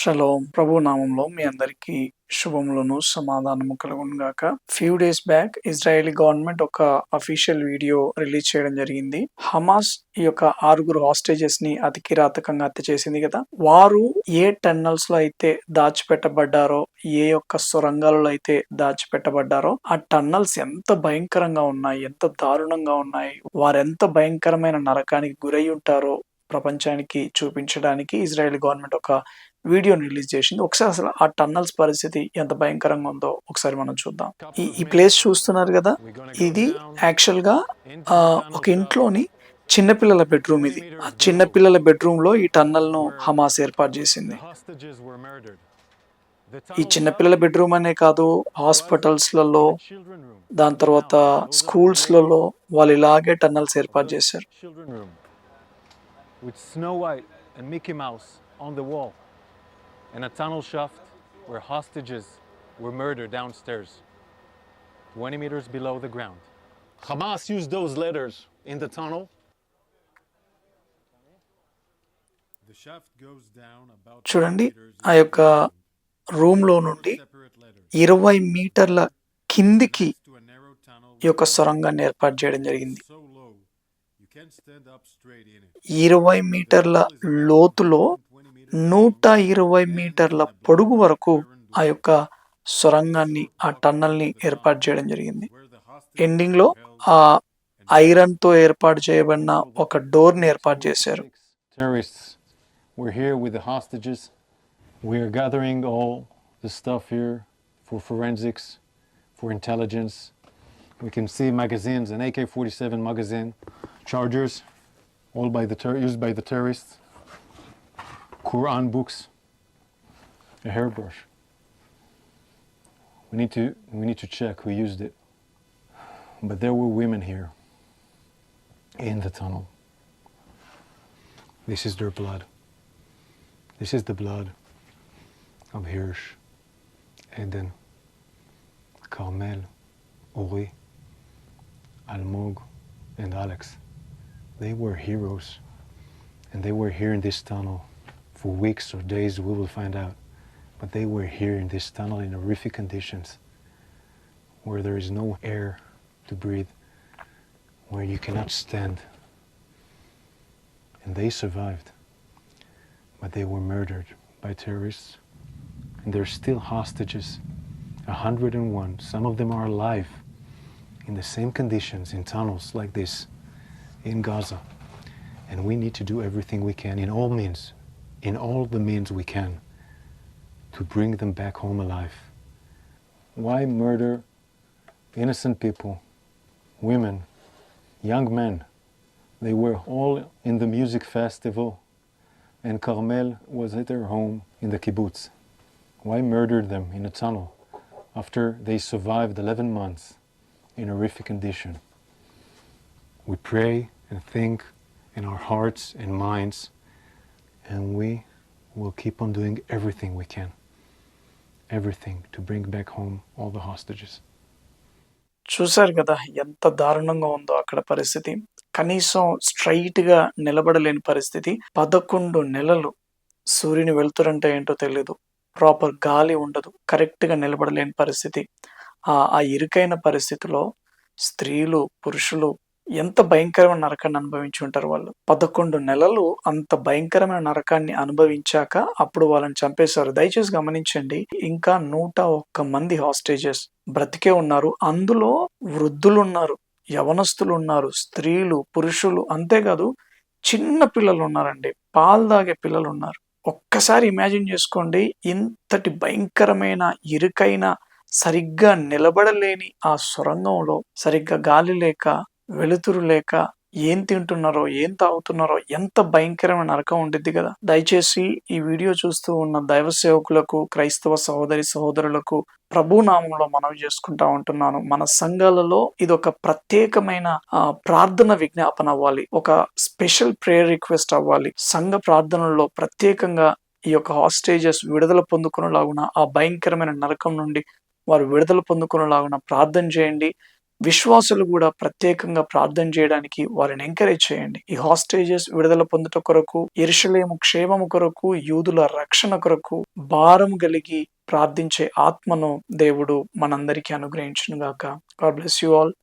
Shalom ప్రభు నామంలో మీ అందరికీ శుభములను సమాధానము కలుగును గాక. Few days back Israeli government ఒక అఫీషియల్ వీడియో రిలీజ్ చేయడం జరిగింది. హమాస్ ఈ యొక్క 6 హాస్టేజెస్ ని అతి కిరాతకంగా హత్య చేసింది కదా. వారు ఏ టన్నల్స్ లో అయితే దాచిపెట్టబడ్డారో, ఏ యొక్క సొరంగాలలో అయితే దాచిపెట్టబడ్డారో ఆ టన్నల్స్ ఎంత భయంకరంగా ఉన్నాయి, ఎంత దారుణంగా ఉన్నాయి, వారెంత భయంకరమైన నరకానికి గురై ఉంటారో ప్రపంచానికి చూపించడానికి ఇజ్రాయెల్ గవర్నమెంట్ ఒక వీడియోని రిలీజ్ చేసింది. ఒకసారి అసలు ఆ టన్నల్స్ పరిస్థితి ఎంత భయంకరంగా ఉందో ఒకసారి మనం చూద్దాం. ఈ ప్లేస్ చూస్తున్నారు కదా, ఇది యాక్చువల్ గా ఒక ఇంట్లోని చిన్నపిల్లల బెడ్రూమ్. ఇది ఆ చిన్నపిల్లల బెడ్రూమ్ లో ఈ టన్నల్ ను హమాస్ ఏర్పాటు చేసింది. ఈ చిన్నపిల్లల బెడ్రూమ్ అనే కాదు, హాస్పిటల్స్లలో, దాని తర్వాత స్కూల్స్లలో వాళ్ళు ఇలాగే టన్నల్స్ ఏర్పాటు చేశారు. With Snow White and Mickey Mouse on the wall, and a tunnel shaft where hostages were murdered downstairs, 20 meters below the ground. Hamas used those letters in the tunnel. The shaft goes down about చూడండి, ఆ యొక్క room లో నుండి 20 మీటర్ల కిందికి ఈ యొక్క సొరంగాన్ని ఏర్పాటు చేయడం జరిగింది. 20 మీటర్ల లోతులో 120 మీటర్ల పొడుగు వరకు ఆ యొక్క సొరంగాన్ని, ఆ టన్నల్ ని ఏర్పాటు చేయడం జరిగింది. ఎండింగ్ లో ఆ ఐరన్ తో ఏర్పాటు చేయబడిన ఒక డోర్ ని ఏర్పాటు చేశారు. We're here with the hostages. We are gathering all the stuff here for forensics, for intelligence. We can see magazines, an AK-47 magazine, chargers, all by used by the terrorists, Quran books, a hairbrush. We need to check who used it. But there were women here in the tunnel. This is their blood. This is the blood of Hirsch, Eden, Carmel, Ori, Almog, and Alex. They were heroes, and they were here in this tunnel for weeks or days, we will find out. But they were here in this tunnel in horrific conditions, where there is no air to breathe, where you cannot stand. And they survived, but they were murdered by terrorists, and they're still hostages, 101. Some of them are alive in the same conditions in tunnels like this in Gaza. And we need to do everything we can in all the means we can, to bring them back home alive. Why murder innocent people, women, young men? They were all in the music festival, and Carmel was at their home in the kibbutz. Why murder them in a tunnel after they survived 11 months in horrific condition? We pray and think in our hearts and minds, and we will keep on doing everything we can, everything to bring back home all the hostages. చూశారు కదా ఎంత దారుణంగా ఉందో అక్కడ పరిస్థితి. కనీసం straight గా నిలబడలేని పరిస్థితి. 11 నెలలు సూర్యుని వెళ్తురంటే ఏంటో తెలియదు, ప్రాపర్ గాలి ఉండదు, కరెక్ట్ గా నిలబడలేని పరిస్థితి. ఆ ఇరుకైన పరిస్థితిలో స్త్రీలు, పురుషులు ఎంత భయంకరమైన నరకాన్ని అనుభవించి ఉంటారు వాళ్ళు. 11 నెలలు అంత భయంకరమైన నరకాన్ని అనుభవించాక అప్పుడు వాళ్ళని చంపేశారు. దయచేసి గమనించండి, ఇంకా 101 మంది హాస్టేజెస్ బ్రతికే ఉన్నారు. అందులో వృద్ధులు ఉన్నారు, యవనస్తులు ఉన్నారు, స్త్రీలు, పురుషులు, అంతేకాదు చిన్న పిల్లలు ఉన్నారండి, పాలు తాగే పిల్లలు ఉన్నారు. ఒక్కసారి ఇమాజిన్ చేసుకోండి, ఇంతటి భయంకరమైన ఇరుకైన, సరిగ్గా నిలబడలేని ఆ సొరంగంలో సరిగ్గా గాలి లేక, వెలుతురు లేక ఏం తింటున్నారో, ఏం తాగుతున్నారో, ఎంత భయంకరమైన నరకం ఉండిద్ది కదా. దయచేసి ఈ వీడియో చూస్తూ ఉన్న దైవ సేవకులకు, క్రైస్తవ సహోదరి సహోదరులకు ప్రభు నామంలో మనవి చేసుకుంటా ఉంటున్నాను, మన సంఘాలలో ఇది ఒక ప్రత్యేకమైన ప్రార్థన విజ్ఞాపన అవ్వాలి, ఒక స్పెషల్ ప్రేయర్ రిక్వెస్ట్ అవ్వాలి. సంఘ ప్రార్థనల్లో ప్రత్యేకంగా ఈ యొక్క హాస్టేజెస్ విడుదల పొందుకునేలాగున, ఆ భయంకరమైన నరకం నుండి వారు విడుదల పొందుకునేలాగున ప్రార్థన చేయండి. విశ్వాసులు కూడా ప్రత్యేకంగా ప్రార్థన చేయడానికి వారిని ఎంకరేజ్ చేయండి. ఈ హాస్టేజెస్ విడుదల పొందుట కొరకు, యెరూషలేము క్షేమము కొరకు, యూదుల రక్షణ కొరకు భారము కలిగి ప్రార్థించే ఆత్మను దేవుడు మనందరికీ అనుగ్రహించును గాక. God bless you all.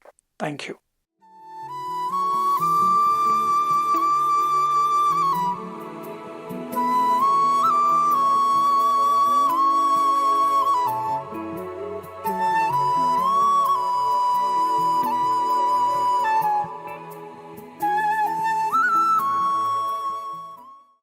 Thank you.